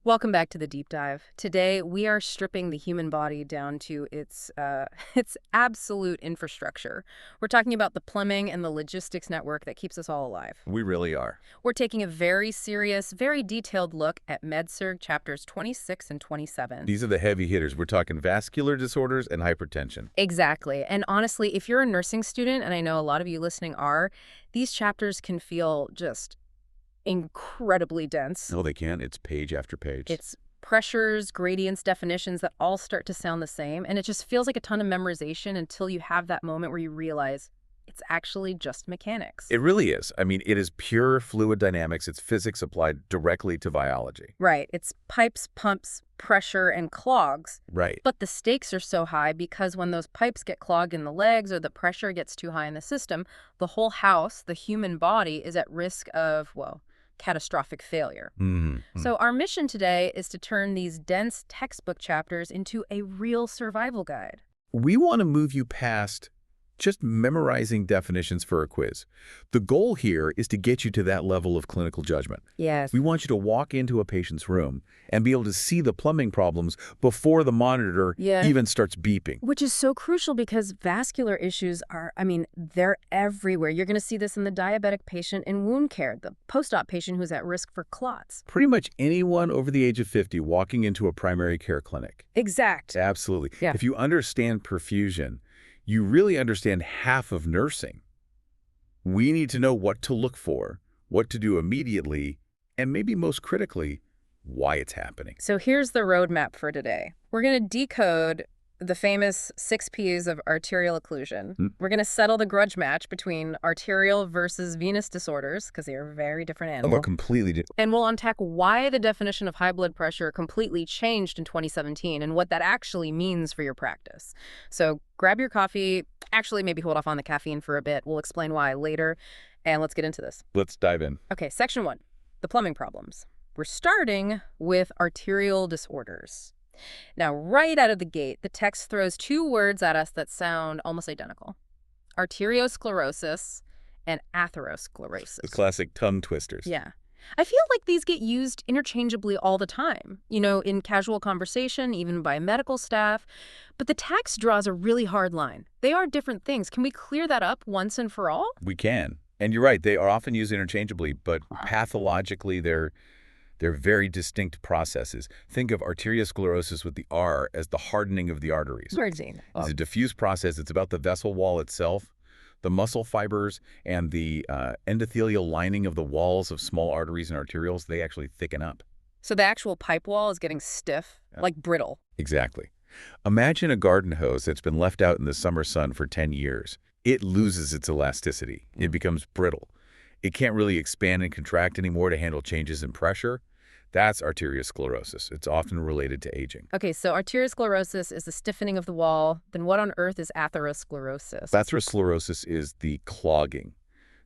Welcome back to the deep dive. Today, we are stripping the human body down to its its absolute infrastructure. We're talking about the plumbing and the logistics network that keeps us all alive. We really are. We're taking a very serious, very detailed look at MedSurg chapters 26 and 27. These are the heavy hitters. We're talking vascular disorders and hypertension. Exactly. And honestly, if you're a nursing student, and I know a lot of you listening are, these chapters can feel just incredibly dense. No, they can. It's page after page. It's pressures, gradients, definitions that all start to sound the same, and it just feels like a ton of memorization until you have that moment where you realize it's actually just mechanics. It really is. I mean, it is pure fluid dynamics. It's physics applied directly to biology. Right. It's pipes, pumps, pressure, and clogs. Right. But the stakes are so high because when those pipes get clogged in the legs or the pressure gets too high in the system, the whole house, the human body, is at risk of, well, catastrophic failure. So our mission today is to turn these dense textbook chapters into a real survival guide. We want to move you past just memorizing definitions for a quiz. The goal here is to get you to that level of clinical judgment. Yes. We want you to walk into a patient's room and be able to see the plumbing problems before the monitor even starts beeping. Which is so crucial because vascular issues are, they're everywhere. You're going to see this in the diabetic patient in wound care, the post-op patient who's at risk for clots. Pretty much anyone over the age of 50 walking into a primary care clinic. Exact. Absolutely. Yeah. If you understand perfusion, you really understand half of nursing. We need to know what to look for, what to do immediately, and maybe most critically, why it's happening. So here's the roadmap for today. We're going to decode the famous 6 Ps of arterial occlusion. We're going to settle the grudge match between arterial versus venous disorders, because they are very different animals. They're completely different. And we'll unpack why the definition of high blood pressure completely changed in 2017 and what that actually means for your practice. So grab your coffee. Actually, maybe hold off on the caffeine for a bit. We'll explain why later. And let's get into this. Let's dive in. Okay, section 1, the plumbing problems. We're starting with arterial disorders. Now, right out of the gate, the text throws 2 words at us that sound almost identical. Arteriosclerosis and atherosclerosis. The classic tongue twisters. Yeah. I feel like these get used interchangeably all the time, in casual conversation, even by medical staff. But the text draws a really hard line. They are different things. Can we clear that up once and for all? We can. And you're right, they are often used interchangeably, but pathologically they're very distinct processes. Think of arteriosclerosis with the R as the hardening of the arteries. It's a diffuse process. It's about the vessel wall itself, the muscle fibers, and the endothelial lining of the walls of small arteries and arterioles. They actually thicken up. So the actual pipe wall is getting stiff, like brittle. Exactly. Imagine a garden hose that's been left out in the summer sun for 10 years. It loses its elasticity. It becomes brittle. It can't really expand and contract anymore to handle changes in pressure. That's arteriosclerosis. It's often related to aging. Okay, so arteriosclerosis is the stiffening of the wall. Then what on earth is atherosclerosis? Atherosclerosis is the clogging.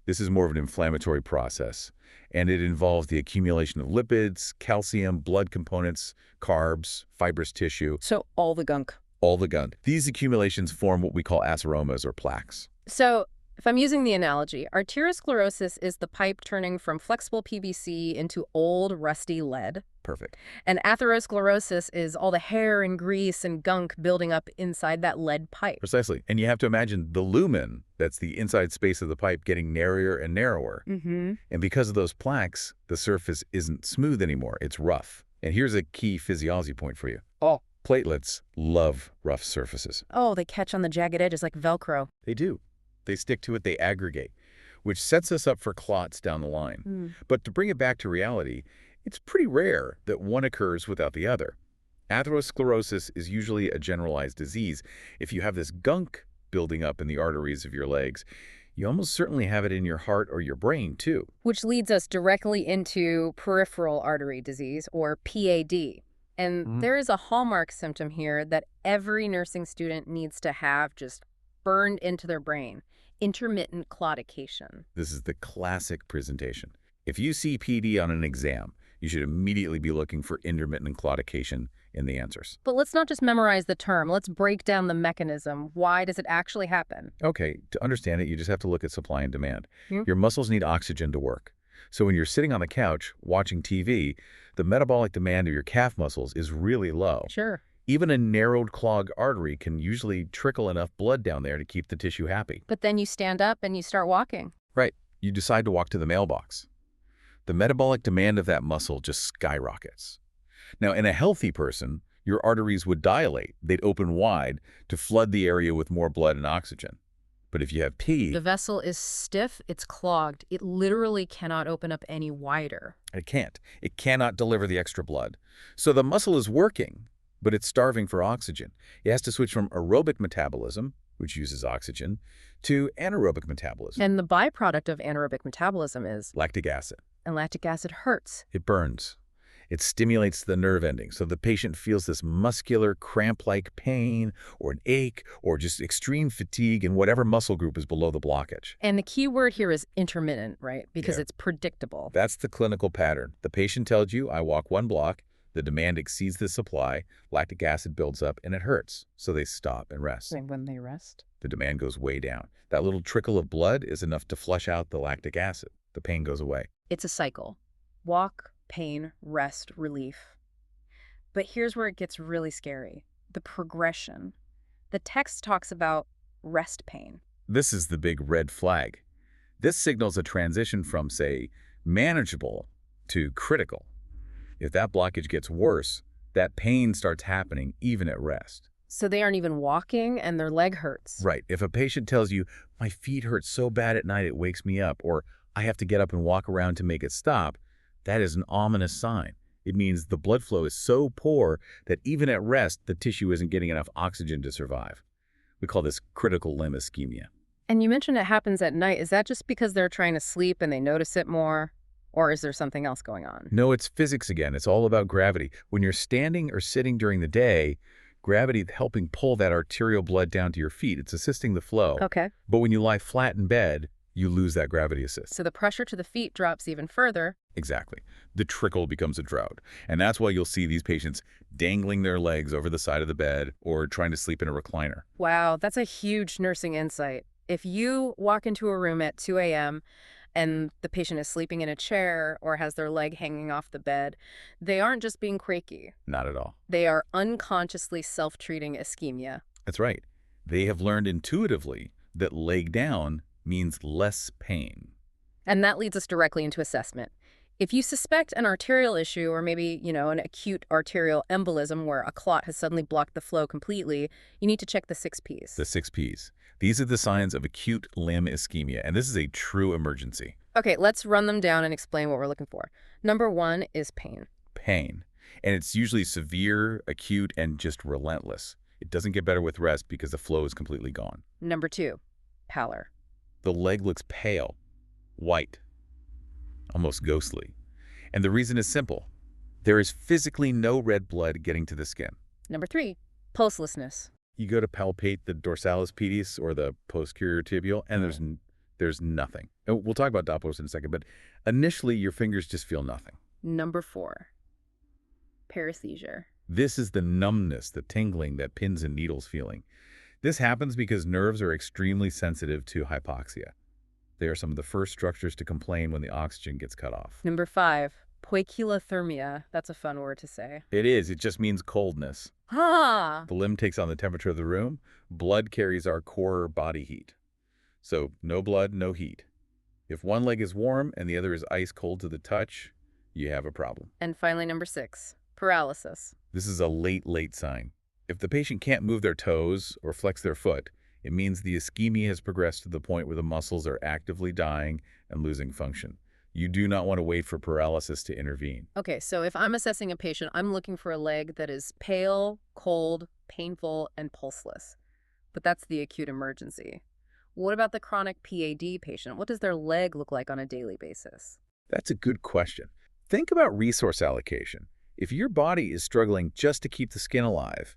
This is more of an inflammatory process, and it involves the accumulation of lipids, calcium, blood components, carbs, fibrous tissue. So all the gunk. All the gunk. These accumulations form what we call atheromas or plaques. So if I'm using the analogy, arteriosclerosis is the pipe turning from flexible PVC into old, rusty lead. Perfect. And atherosclerosis is all the hair and grease and gunk building up inside that lead pipe. Precisely. And you have to imagine the lumen, that's the inside space of the pipe, getting narrower and narrower. And because of those plaques, the surface isn't smooth anymore. It's rough. And here's a key physiology point for you. Oh. Platelets love rough surfaces. Oh, they catch on the jagged edges like Velcro. They do. They stick to it, they aggregate, which sets us up for clots down the line. But to bring it back to reality, it's pretty rare that one occurs without the other. Atherosclerosis is usually a generalized disease. If you have this gunk building up in the arteries of your legs, you almost certainly have it in your heart or your brain, too. Which leads us directly into peripheral artery disease, or PAD. And there is a hallmark symptom here that every nursing student needs to have just burned into their brain: intermittent claudication. This is the classic presentation. If you see PD on an exam, you should immediately be looking for intermittent claudication in the answers. But let's not just memorize the term. Let's break down the mechanism. Why does it actually happen? Okay, to understand it, you just have to look at supply and demand. Your muscles need oxygen to work. So when you're sitting on the couch watching TV, the metabolic demand of your calf muscles is really low. Sure. Even a narrowed clogged artery can usually trickle enough blood down there to keep the tissue happy. But then you stand up and you start walking. Right. You decide to walk to the mailbox. The metabolic demand of that muscle just skyrockets. Now, in a healthy person, your arteries would dilate. They'd open wide to flood the area with more blood and oxygen. But if you have P, The vessel is stiff, it's clogged. It literally cannot open up any wider. it can't. It cannot deliver the extra blood. So the muscle is working, but it's starving for oxygen. It has to switch from aerobic metabolism, which uses oxygen, to anaerobic metabolism. And the byproduct of anaerobic metabolism is, Lactic acid. and lactic acid hurts. It burns. It stimulates the nerve endings, so the patient feels this muscular, cramp-like pain, or an ache, or just extreme fatigue in whatever muscle group is below the blockage. And the key word here is intermittent, right? Because Yeah. it's predictable. That's the clinical pattern. The patient tells you, I walk 1 block, the demand exceeds the supply, lactic acid builds up, and it hurts, so they stop and rest. And when they rest? The demand goes way down. That little trickle of blood is enough to flush out the lactic acid. The pain goes away. It's a cycle. Walk, pain, rest, relief. But here's where it gets really scary. The progression. The text talks about rest pain. This is the big red flag. This signals a transition from, say, manageable to critical. If that blockage gets worse, that pain starts happening even at rest. So they aren't even walking and their leg hurts. Right. If a patient tells you, my feet hurt so bad at night it wakes me up, or I have to get up and walk around to make it stop, that is an ominous sign. It means the blood flow is so poor that even at rest, the tissue isn't getting enough oxygen to survive. We call this critical limb ischemia. And you mentioned it happens at night. Is that just because they're trying to sleep and they notice it more? Or is there something else going on? No, it's physics again. It's all about gravity. When you're standing or sitting during the day, gravity is helping pull that arterial blood down to your feet. It's assisting the flow. Okay. But when you lie flat in bed, you lose that gravity assist. So the pressure to the feet drops even further. Exactly. The trickle becomes a drought. And that's why you'll see these patients dangling their legs over the side of the bed or trying to sleep in a recliner. Wow, that's a huge nursing insight. If you walk into a room at 2 a.m. and the patient is sleeping in a chair or has their leg hanging off the bed, they aren't just being quaky. Not at all. They are unconsciously self-treating ischemia. That's right. They have learned intuitively that leg down means less pain. And that leads us directly into assessment. If you suspect an arterial issue or maybe, an acute arterial embolism where a clot has suddenly blocked the flow completely, you need to check the 6 Ps. The 6 Ps. These are the signs of acute limb ischemia, and this is a true emergency. Okay, let's run them down and explain what we're looking for. Number 1 is pain. Pain. And it's usually severe, acute, and just relentless. It doesn't get better with rest because the flow is completely gone. Number 2, pallor. The leg looks pale, white, almost ghostly. And the reason is simple. There is physically no red blood getting to the skin. Number 3, pulselessness. You go to palpate the dorsalis pedis or the posterior tibial, and there's nothing. And we'll talk about Dopplers in a second, but initially your fingers just feel nothing. Number 4, paresthesia. This is the numbness, the tingling, that pins and needles feeling. This happens because nerves are extremely sensitive to hypoxia. They are some of the first structures to complain when the oxygen gets cut off. Number 5, poikilothermia. That's a fun word to say. It is. It just means coldness. Ah! The limb takes on the temperature of the room. Blood carries our core body heat. So no blood, no heat. If one leg is warm and the other is ice cold to the touch, you have a problem. And finally, number 6, paralysis. This is a late sign. If the patient can't move their toes or flex their foot, it means the ischemia has progressed to the point where the muscles are actively dying and losing function. You do not want to wait for paralysis to intervene. Okay, so if I'm assessing a patient, I'm looking for a leg that is pale, cold, painful, and pulseless. But that's the acute emergency. What about the chronic PAD patient? What does their leg look like on a daily basis? That's a good question. Think about resource allocation. If your body is struggling just to keep the skin alive,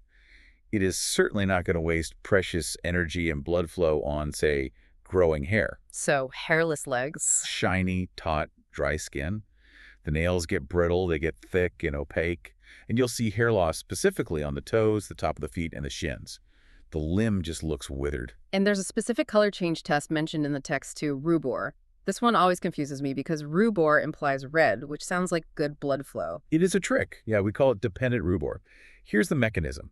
it is certainly not going to waste precious energy and blood flow on, say, growing hair. So, hairless legs. Shiny, taut, dry skin. The nails get brittle, they get thick and opaque, and you'll see hair loss specifically on the toes, the top of the feet, and the shins. The limb just looks withered. And there's a specific color change test mentioned in the text too, rubor. This one always confuses me because rubor implies red, which sounds like good blood flow. It is a trick. Yeah, we call it dependent rubor. Here's the mechanism.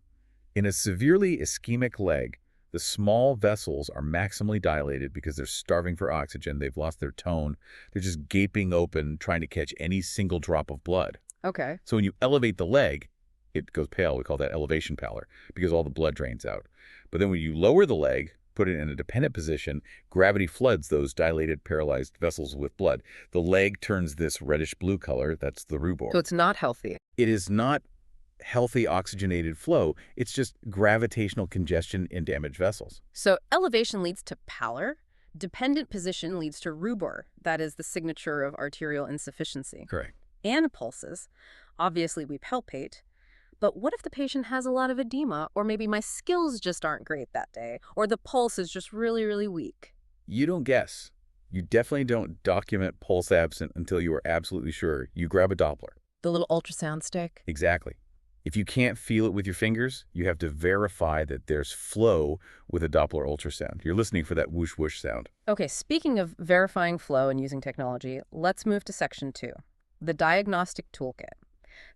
In a severely ischemic leg, the small vessels are maximally dilated because they're starving for oxygen. They've lost their tone. They're just gaping open, trying to catch any single drop of blood. Okay. So when you elevate the leg, it goes pale. We call that elevation pallor because all the blood drains out. But then when you lower the leg, put it in a dependent position, gravity floods those dilated, paralyzed vessels with blood. The leg turns this reddish-blue color. That's the rubor. So it's not healthy. It is not healthy oxygenated flow. It's just gravitational congestion in damaged vessels. So elevation leads to pallor. Dependent position leads to rubor. That is the signature of arterial insufficiency. Correct. And pulses. Obviously, we palpate. But what if the patient has a lot of edema, or maybe my skills just aren't great that day, or the pulse is just really, really weak? You don't guess. You definitely don't document pulse absent until you are absolutely sure. You grab a Doppler. The little ultrasound stick? Exactly. If you can't feel it with your fingers, you have to verify that there's flow with a Doppler ultrasound. You're listening for that whoosh whoosh sound. Okay, speaking of verifying flow and using technology, let's move to section 2, the diagnostic toolkit.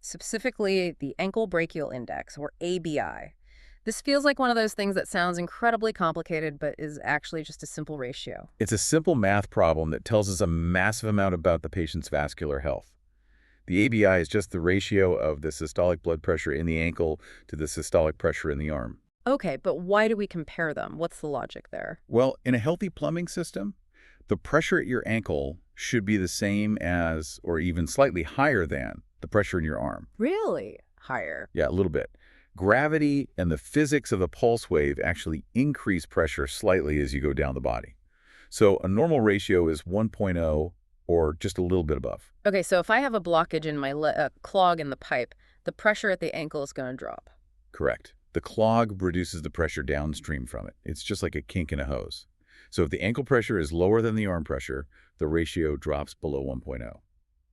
Specifically, the ankle-brachial index, or ABI. This feels like one of those things that sounds incredibly complicated, but is actually just a simple ratio. It's a simple math problem that tells us a massive amount about the patient's vascular health. The ABI is just the ratio of the systolic blood pressure in the ankle to the systolic pressure in the arm. Okay, but why do we compare them? What's the logic there? Well, in a healthy plumbing system, the pressure at your ankle should be the same as, or even slightly higher than, the pressure in your arm. Really? Higher? Yeah, a little bit. Gravity and the physics of the pulse wave actually increase pressure slightly as you go down the body. So a normal ratio is 1.0 or just a little bit above. Okay, so if I have a blockage in my clog in the pipe, the pressure at the ankle is going to drop. Correct. The clog reduces the pressure downstream from it. It's just like a kink in a hose. So if the ankle pressure is lower than the arm pressure, the ratio drops below 1.0.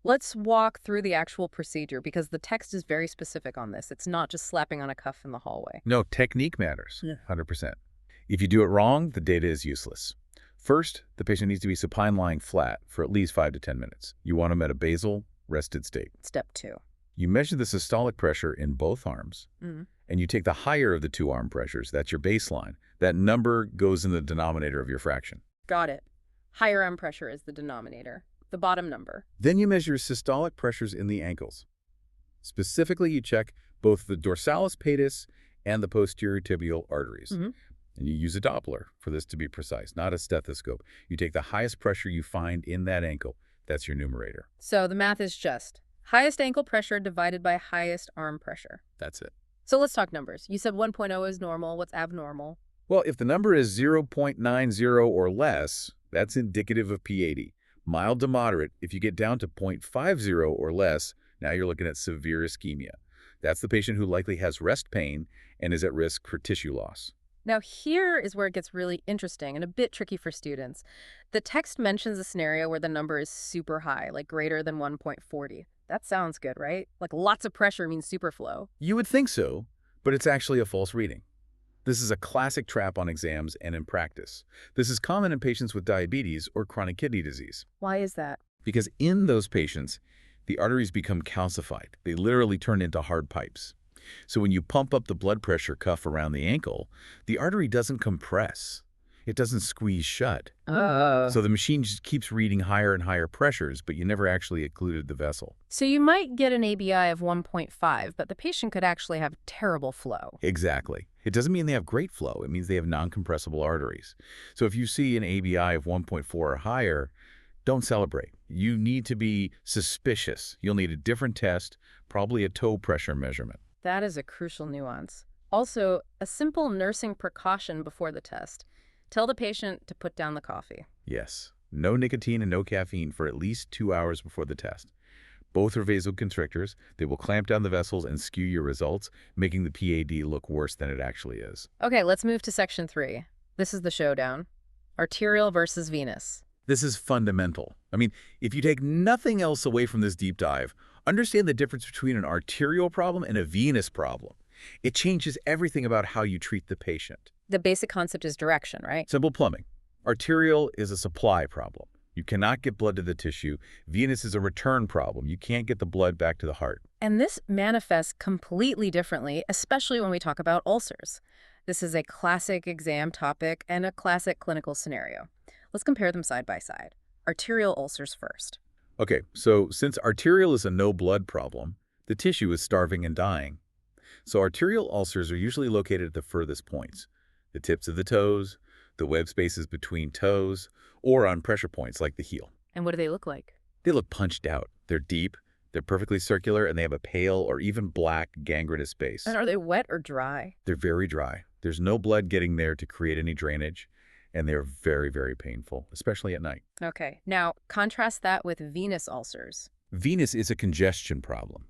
Let's walk through the actual procedure because the text is very specific on this. It's not just slapping on a cuff in the hallway. No, technique matters, 100%. If you do it wrong, the data is useless. First, the patient needs to be supine lying flat for at least 5 to 10 minutes. You want them at a basal, rested state. Step 2. You measure the systolic pressure in both arms, and you take the higher of the two arm pressures. That's your baseline. That number goes in the denominator of your fraction. Got it. Higher arm pressure is the denominator, the bottom number. Then you measure systolic pressures in the ankles. Specifically, you check both the dorsalis pedis and the posterior tibial arteries. And you use a Doppler for this to be precise, not a stethoscope. You take the highest pressure you find in that ankle. That's your numerator. So the math is just highest ankle pressure divided by highest arm pressure. That's it. So let's talk numbers. You said 1.0 is normal. What's abnormal? Well, if the number is 0.90 or less, that's indicative of P80. Mild to moderate. If you get down to 0.50 or less, now you're looking at severe ischemia. That's the patient who likely has rest pain and is at risk for tissue loss. Now here is where it gets really interesting and a bit tricky for students. The text mentions a scenario where the number is super high, like greater than 1.40. That sounds good, right? Like lots of pressure means superflow. You would think so, but it's actually a false reading. This is a classic trap on exams and in practice. This is common in patients with diabetes or chronic kidney disease. Why is that? Because in those patients, the arteries become calcified. They literally turn into hard pipes. So when you pump up the blood pressure cuff around the ankle, the artery doesn't compress. It doesn't squeeze shut. So the machine just keeps reading higher and higher pressures, but you never actually occluded the vessel. So you might get an ABI of 1.5, but the patient could actually have terrible flow. Exactly. It doesn't mean they have great flow. It means they have non-compressible arteries. So if you see an ABI of 1.4 or higher, don't celebrate. You need to be suspicious. You'll need a different test, probably a toe pressure measurement. That is a crucial nuance. Also, a simple nursing precaution before the test. Tell the patient to put down the coffee. Yes. No nicotine and no caffeine for at least 2 hours before the test. Both are vasoconstrictors. They will clamp down the vessels and skew your results, making the PAD look worse than it actually is. Okay, let's move to section 3. This is the showdown. Arterial versus venous. This is fundamental. I mean, if you take nothing else away from this deep dive, understand the difference between an arterial problem and a venous problem. It changes everything about how you treat the patient. The basic concept is direction, right? Simple plumbing. Arterial is a supply problem. You cannot get blood to the tissue. Venous is a return problem. You can't get the blood back to the heart. And this manifests completely differently, especially when we talk about ulcers. This is a classic exam topic and a classic clinical scenario. Let's compare them side by side. Arterial ulcers first. Okay, so since arterial is a no-blood problem, the tissue is starving and dying. So arterial ulcers are usually located at the furthest points, the tips of the toes, the web spaces between toes, or on pressure points like the heel. And what do they look like? They look punched out. They're deep, they're perfectly circular, and they have a pale or even black gangrenous base. And are they wet or dry? They're very dry. There's no blood getting there to create any drainage, and they're very, very painful, especially at night. Okay, now contrast that with venous ulcers. Venous is a congestion problem.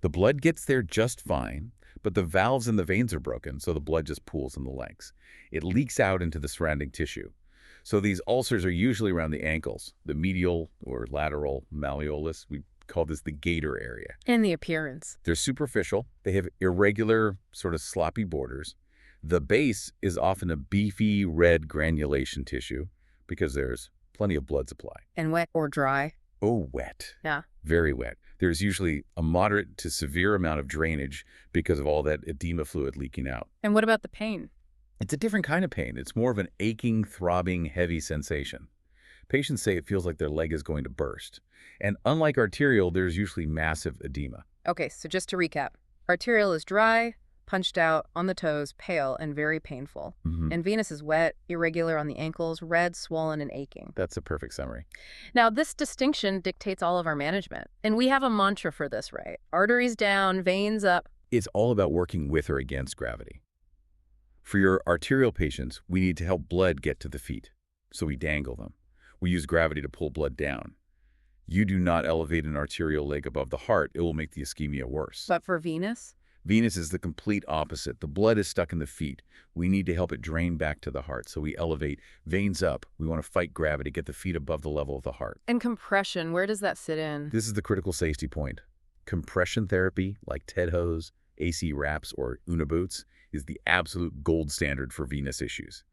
The blood gets there just fine, but the valves in the veins are broken, so the blood just pools in the legs. It leaks out into the surrounding tissue. So these ulcers are usually around the ankles, the medial or lateral malleolus. We call this the gaiter area. And the appearance. They're superficial. They have irregular, sort of sloppy borders. The base is often a beefy red granulation tissue because there's plenty of blood supply. And wet or dry? Oh, wet. Yeah. Very wet. There's usually a moderate to severe amount of drainage because of all that edema fluid leaking out. And what about the pain? It's a different kind of pain. It's more of an aching, throbbing, heavy sensation. Patients say it feels like their leg is going to burst. And unlike arterial, there's usually massive edema. Okay, so just to recap. Arterial is dry, punched out, on the toes, pale, and very painful. And venous is wet, irregular on the ankles, red, swollen, and aching. That's a perfect summary. Now, this distinction dictates all of our management. And we have a mantra for this, right? Arteries down, veins up. It's all about working with or against gravity. For your arterial patients, we need to help blood get to the feet, so we dangle them. We use gravity to pull blood down. You do not elevate an arterial leg above the heart. It will make the ischemia worse. But for venous? Venous is the complete opposite. The blood is stuck in the feet. We need to help it drain back to the heart, so we elevate veins up. We want to fight gravity, get the feet above the level of the heart. And compression, where does that sit in? This is the critical safety point. Compression therapy, like TED hose, AC wraps, or Una boots, is the absolute gold standard for venous issues.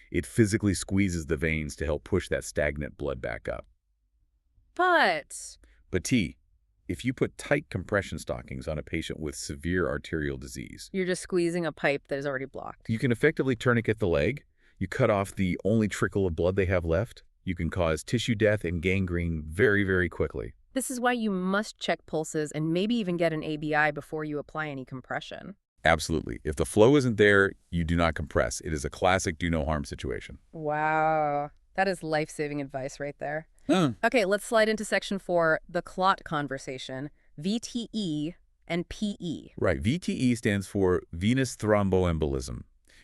It physically squeezes the veins to help push that stagnant blood back up. But T, if you put tight compression stockings on a patient with severe arterial disease, you're just squeezing a pipe that is already blocked. you can effectively tourniquet the leg. You cut off the only trickle of blood they have left. You can cause tissue death and gangrene very, very quickly. This is why you must check pulses and maybe even get an ABI before you apply any compression. Absolutely. If the flow isn't there, you do not compress. It is a classic do no harm situation. Wow. That is life-saving advice right there. Okay, let's slide into section 4, the clot conversation, VTE and PE. Right. VTE stands for venous thromboembolism.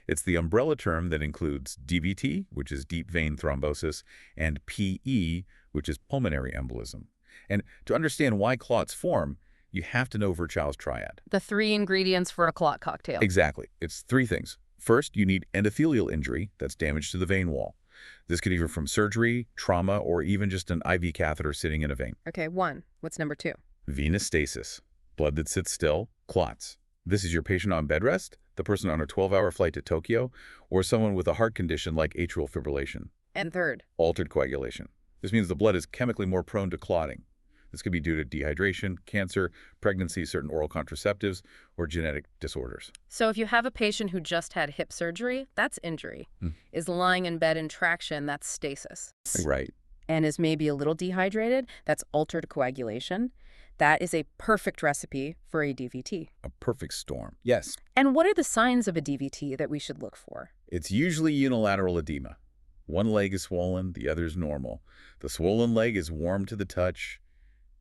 It's the umbrella term that includes DVT, which is deep vein thrombosis, and PE, which is pulmonary embolism. And to understand why clots form, you have to know Virchow's triad. The 3 ingredients for a clot cocktail. Exactly. It's 3 things. First, you need endothelial injury, that's damage to the vein wall. This could either from surgery, trauma, or even just an IV catheter sitting in a vein. Okay, 1. What's number 2? Venous stasis, blood that sits still, clots. This is your patient on bed rest, the person on a 12-hour flight to Tokyo, or someone with a heart condition like atrial fibrillation. And 3rd? Altered coagulation. This means the blood is chemically more prone to clotting. This could be due to dehydration, cancer, pregnancy, certain oral contraceptives, or genetic disorders. So if you have a patient who just had hip surgery, that's injury. Is lying in bed in traction, that's stasis. Right. And is maybe a little dehydrated, that's altered coagulation. That is a perfect recipe for a DVT. A perfect storm. Yes. And what are the signs of a DVT that we should look for? It's usually unilateral edema. One leg is swollen, the other is normal. The swollen leg is warm to the touch,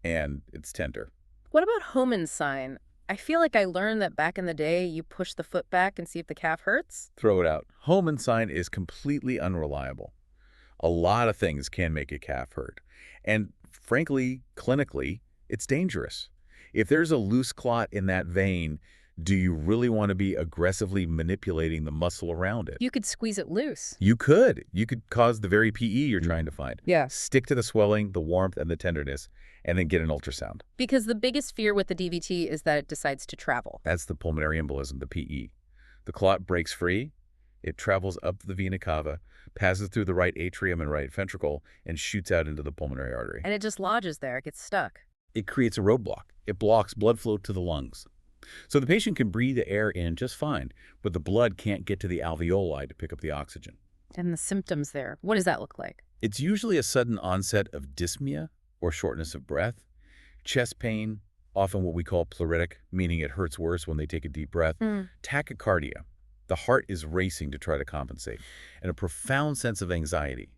and it's tender. What about Homan's sign? I feel like I learned that back in the day, you push the foot back and see if the calf hurts. Throw it out. Homan's sign is completely unreliable. A lot of things can make a calf hurt. And frankly, clinically, it's dangerous. If there's a loose clot in that vein, do you really want to be aggressively manipulating the muscle around it? You could squeeze it loose. You could. You could cause the very PE you're trying to find. Yeah. Stick to the swelling, the warmth, and the tenderness, and then get an ultrasound. Because the biggest fear with the DVT is that it decides to travel. That's the pulmonary embolism, the PE. The clot breaks free, It travels up the vena cava, passes through the right atrium and right ventricle, and shoots out into the pulmonary artery. And it just lodges there. It gets stuck. It creates a roadblock. It blocks blood flow to the lungs. So the patient can breathe the air in just fine, but the blood can't get to the alveoli to pick up the oxygen. And the symptoms there, what does that look like? It's usually a sudden onset of dyspnea or shortness of breath, chest pain, often what we call pleuritic, meaning it hurts worse when they take a deep breath, tachycardia. The heart is racing to try to compensate, and a profound sense of anxiety.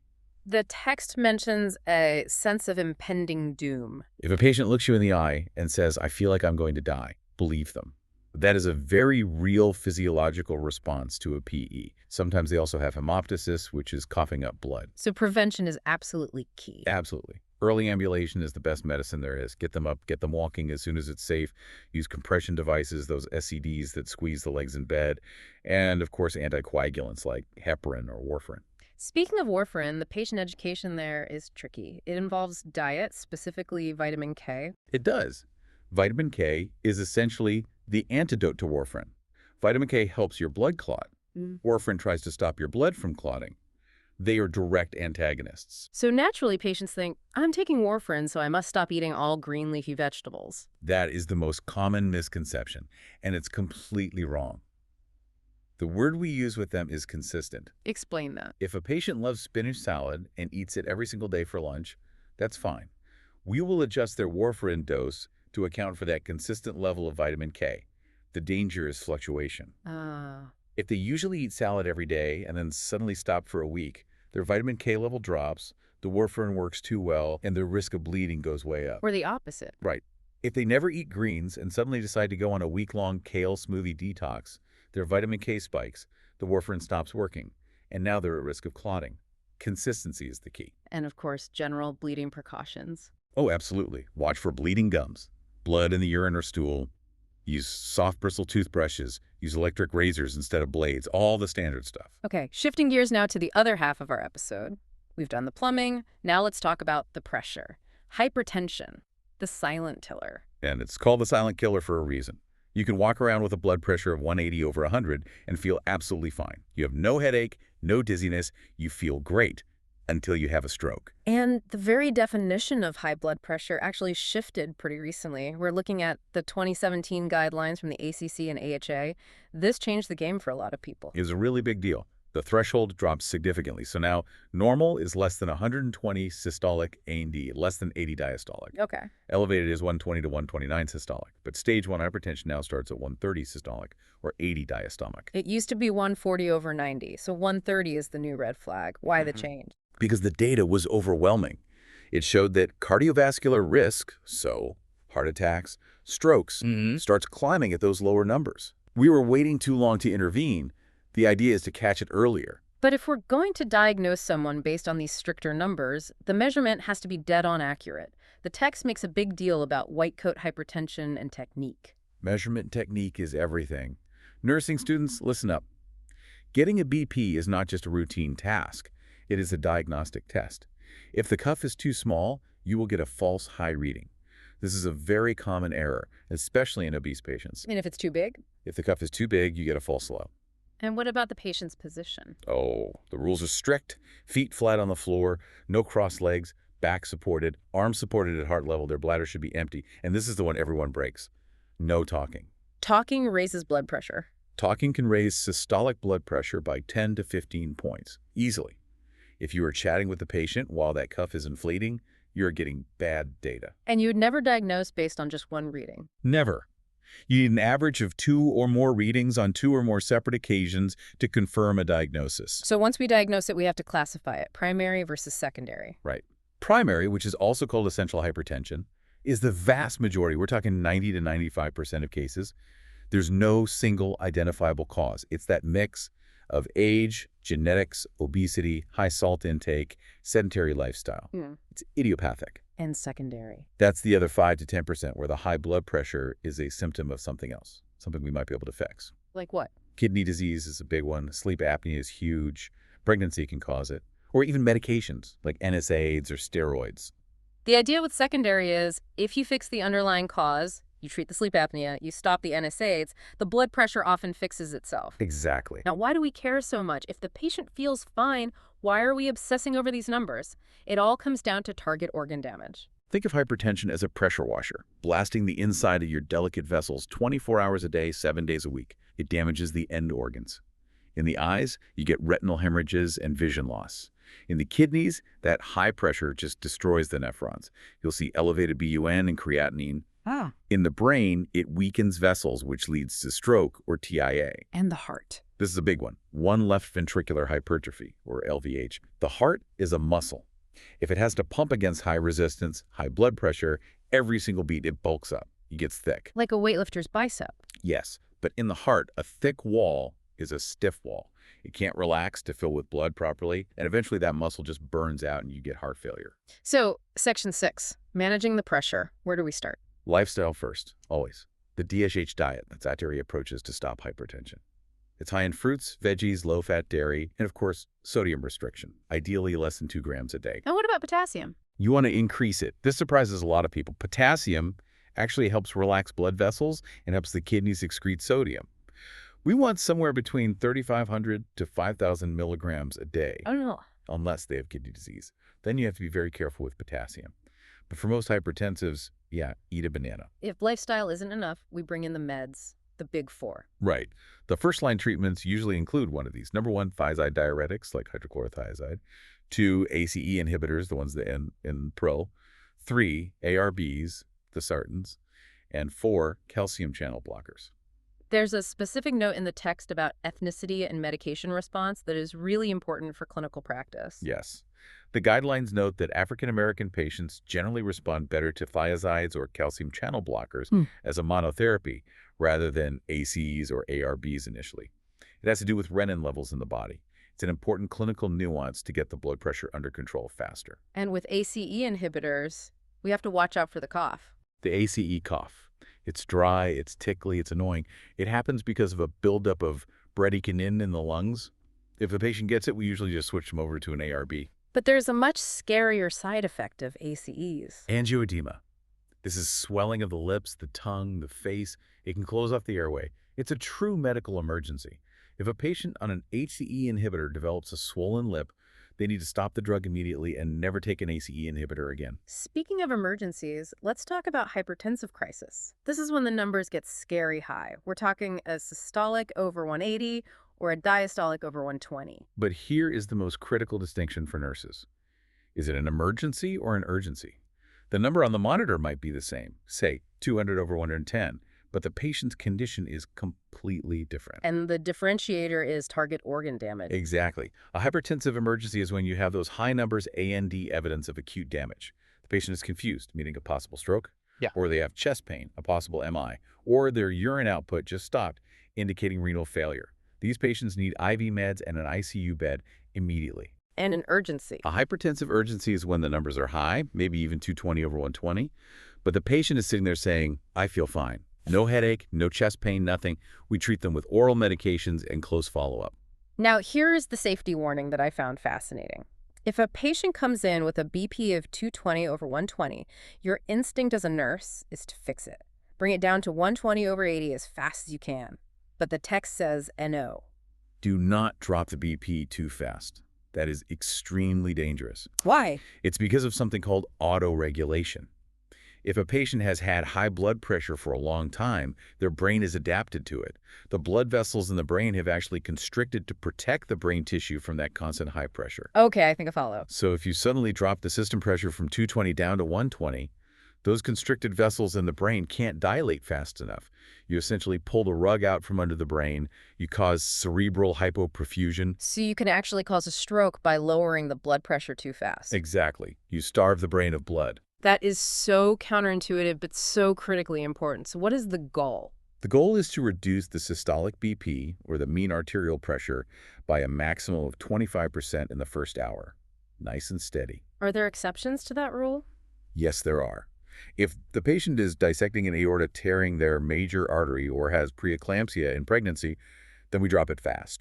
The text mentions a sense of impending doom. If a patient looks you in the eye and says, "I feel like I'm going to die," believe them. That is a very real physiological response to a PE. Sometimes they also have hemoptysis, which is coughing up blood. So prevention is absolutely key. Absolutely. Early ambulation is the best medicine there is. Get them up, get them walking as soon as it's safe. Use compression devices, those SCDs that squeeze the legs in bed. And, of course, anticoagulants like heparin or warfarin. Speaking of warfarin, the patient education there is tricky. It involves diet, specifically vitamin K. It does. Vitamin K is essentially the antidote to warfarin. Vitamin K helps your blood clot. Warfarin tries to stop your blood from clotting. They are direct antagonists. So naturally, patients think, I'm taking warfarin, so I must stop eating all green leafy vegetables. That is the most common misconception, and it's completely wrong. The word we use with them is consistent. Explain that. If a patient loves spinach salad and eats it every single day for lunch, that's fine. We will adjust their warfarin dose to account for that consistent level of vitamin K. The danger is fluctuation. If they usually eat salad every day and then suddenly stop for a week, their vitamin K level drops, the warfarin works too well, and their risk of bleeding goes way up. Or the opposite. Right. If they never eat greens and suddenly decide to go on a week-long kale smoothie detox, their vitamin K spikes, the warfarin stops working, and now they're at risk of clotting. Consistency is the key. And of course, general bleeding precautions. Oh, absolutely. Watch for bleeding gums, blood in the urine or stool. Use soft bristle toothbrushes. Use electric razors instead of blades. All the standard stuff. Okay, shifting gears now to the other half of our episode. We've done the plumbing. Now let's talk about the pressure. Hypertension, the silent killer. And it's called the silent killer for a reason. You can walk around with a blood pressure of 180 over 100 and feel absolutely fine. You have no headache, no dizziness. You feel great until you have a stroke. And the very definition of high blood pressure actually shifted pretty recently. We're looking at the 2017 guidelines from the ACC and AHA. This changed the game for a lot of people. It was a really big deal. The threshold dropped significantly. So now normal is less than 120 systolic A&D, less than 80 diastolic. Okay. Elevated is 120 to 129 systolic. But stage 1 hypertension now starts at 130 systolic or 80 diastolic. It used to be 140 over 90. So 130 is the new red flag. Why the change? Because the data was overwhelming. It showed that cardiovascular risk, so heart attacks, strokes, starts climbing at those lower numbers. We were waiting too long to intervene. The idea is to catch it earlier. But if we're going to diagnose someone based on these stricter numbers, the measurement has to be dead-on accurate. The text makes a big deal about white coat hypertension and technique. Measurement technique is everything. Nursing students, listen up. Getting a BP is not just a routine task. It is a diagnostic test. If the cuff is too small, you will get a false high reading. This is a very common error, especially in obese patients. And if it's too big? If the cuff is too big, you get a false low. And what about the patient's position? Oh, the rules are strict. Feet flat on the floor, no crossed legs, back supported, arms supported at heart level. Their bladder should be empty. And this is the one everyone breaks. No talking. Talking raises blood pressure. Talking can raise systolic blood pressure by 10 to 15 points, easily. If you are chatting with the patient while that cuff is inflating, you're getting bad data. And you would never diagnose based on just one reading? Never. You need an average of 2 or more readings on 2 or more separate occasions to confirm a diagnosis. So once we diagnose it, we have to classify it, primary versus secondary. Right. Primary, which is also called essential hypertension, is the vast majority. We're talking 90 to 95% of cases. There's no single identifiable cause. It's that mix of age, genetics, obesity, high salt intake, sedentary lifestyle. It's idiopathic. And secondary. That's the other 5 to 10% where the high blood pressure is a symptom of something else, something we might be able to fix. Like what? Kidney disease is a big one. Sleep apnea is huge. Pregnancy can cause it. Or even medications like NSAIDs or steroids. The idea with secondary is if you fix the underlying cause, You treat the sleep apnea, you stop the NSAIDs, the blood pressure often fixes itself. Exactly. Now, why do we care so much? If the patient feels fine, why are we obsessing over these numbers? It all comes down to target organ damage. Think of hypertension as a pressure washer, blasting the inside of your delicate vessels 24 hours a day, 7 days a week. It damages the end organs. In the eyes, you get retinal hemorrhages and vision loss. In the kidneys, that high pressure just destroys the nephrons. You'll see elevated BUN and creatinine. In the brain, it weakens vessels, which leads to stroke or TIA. And the heart. This is a big one. One left ventricular hypertrophy, or LVH. The heart is a muscle. If it has to pump against high resistance, high blood pressure, every single beat it bulks up. It gets thick. Like a weightlifter's bicep. Yes, but in the heart, a thick wall is a stiff wall. It can't relax to fill with blood properly, and eventually that muscle just burns out and you get heart failure. So, Section 6, managing the pressure. Where do we start? Lifestyle first, always. The DSH diet, that's dietary approaches to stop hypertension. It's high in fruits, veggies, low-fat dairy, and of course, sodium restriction, ideally less than 2 grams a day. And what about potassium? You want to increase it. This surprises a lot of people. Potassium actually helps relax blood vessels and helps the kidneys excrete sodium. We want somewhere between 3,500 to 5,000 milligrams a day. Oh, no. Unless they have kidney disease. Then you have to be very careful with potassium. But for most hypertensives, yeah, eat a banana. If lifestyle isn't enough, we bring in the meds, the big 4. Right. The first-line treatments usually include one of these. Number 1, thiazide diuretics like hydrochlorothiazide. 2, ACE inhibitors, the ones that end in pro. 3, ARBs, the sartans. And 4, calcium channel blockers. There's a specific note in the text about ethnicity and medication response that is really important for clinical practice. Yes. The guidelines note that African-American patients generally respond better to thiazides or calcium channel blockers as a monotherapy rather than ACEs or ARBs initially. It has to do with renin levels in the body. It's an important clinical nuance to get the blood pressure under control faster. And with ACE inhibitors, we have to watch out for the cough. The ACE cough. It's dry, it's tickly, it's annoying. It happens because of a buildup of bradykinin in the lungs. If the patient gets it, we usually just switch them over to an ARB. But there's a much scarier side effect of ACEs. Angioedema. This is swelling of the lips, the tongue, the face. It can close off the airway. It's a true medical emergency. If a patient on an HCE inhibitor develops a swollen lip, they need to stop the drug immediately and never take an ACE inhibitor again. Speaking of emergencies, let's talk about hypertensive crisis. This is when the numbers get scary high. We're talking a systolic over 180 or a diastolic over 120. But here is the most critical distinction for nurses. Is it an emergency or an urgency? The number on the monitor might be the same, say 200 over 110, but the patient's condition is completely different. And the differentiator is target organ damage. Exactly. A hypertensive emergency is when you have those high numbers AND evidence of acute damage. The patient is confused, meaning a possible stroke, or they have chest pain, a possible MI, or their urine output just stopped, indicating renal failure. These patients need IV meds and an ICU bed immediately. And an urgency. A hypertensive urgency is when the numbers are high, maybe even 220 over 120, but the patient is sitting there saying, I feel fine. No headache, no chest pain, nothing. We treat them with oral medications and close follow-up. Now, here is the safety warning that I found fascinating. If a patient comes in with a BP of 220 over 120, your instinct as a nurse is to fix it. Bring it down to 120 over 80 as fast as you can. But the text says NO. Do not drop the BP too fast. That is extremely dangerous. Why? It's because of something called autoregulation. If a patient has had high blood pressure for a long time, their brain is adapted to it. The blood vessels in the brain have actually constricted to protect the brain tissue from that constant high pressure. Okay, I think I follow. So if you suddenly drop the system pressure from 220 down to 120, those constricted vessels in the brain can't dilate fast enough. You essentially pull the rug out from under the brain. You cause cerebral hypoperfusion. So you can actually cause a stroke by lowering the blood pressure too fast. Exactly. You starve the brain of blood. That is so counterintuitive, but so critically important. So what is the goal? The goal is to reduce the systolic BP, or the mean arterial pressure, by a maximum of 25% in the first hour. Nice and steady. Are there exceptions to that rule? Yes, there are. If the patient is dissecting an aorta tearing their major artery or has preeclampsia in pregnancy, then we drop it fast.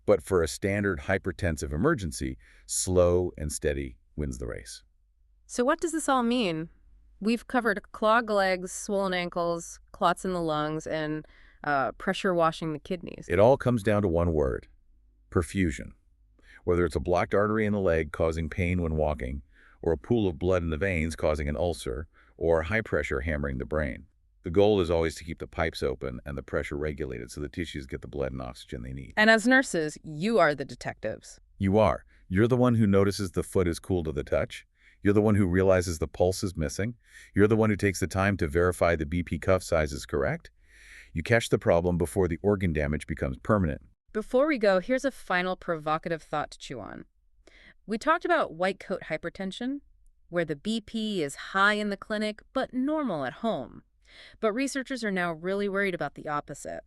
But for a standard hypertensive emergency, slow and steady wins the race. So what does this all mean? We've covered clogged legs, swollen ankles, clots in the lungs, and pressure washing the kidneys. It all comes down to one word: perfusion. Whether it's a blocked artery in the leg causing pain when walking, or a pool of blood in the veins causing an ulcer, or high pressure hammering the brain. The goal is always to keep the pipes open and the pressure regulated so the tissues get the blood and oxygen they need. And as nurses, you are the detectives. You are. You're the one who notices the foot is cool to the touch. You're the one who realizes the pulse is missing. You're the one who takes the time to verify the BP cuff size is correct. You catch the problem before the organ damage becomes permanent. Before we go, here's a final provocative thought to chew on. We talked about white coat hypertension, where the BP is high in the clinic but normal at home. But researchers are now really worried about the opposite: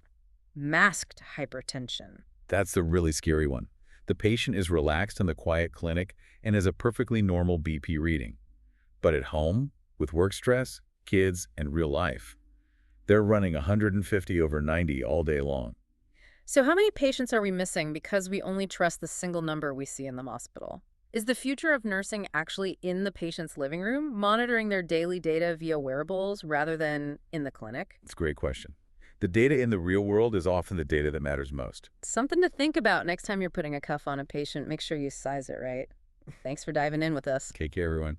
masked hypertension. That's the really scary one. The patient is relaxed in the quiet clinic and has a perfectly normal BP reading. But at home, with work stress, kids, and real life, they're running 150/90 all day long. So how many patients are we missing because we only trust the single number we see in the hospital? Is the future of nursing actually in the patient's living room, monitoring their daily data via wearables rather than in the clinic? It's a great question. The data in the real world is often the data that matters most. Something to think about next time you're putting a cuff on a patient. Make sure you size it right. Thanks for diving in with us. Take care, everyone.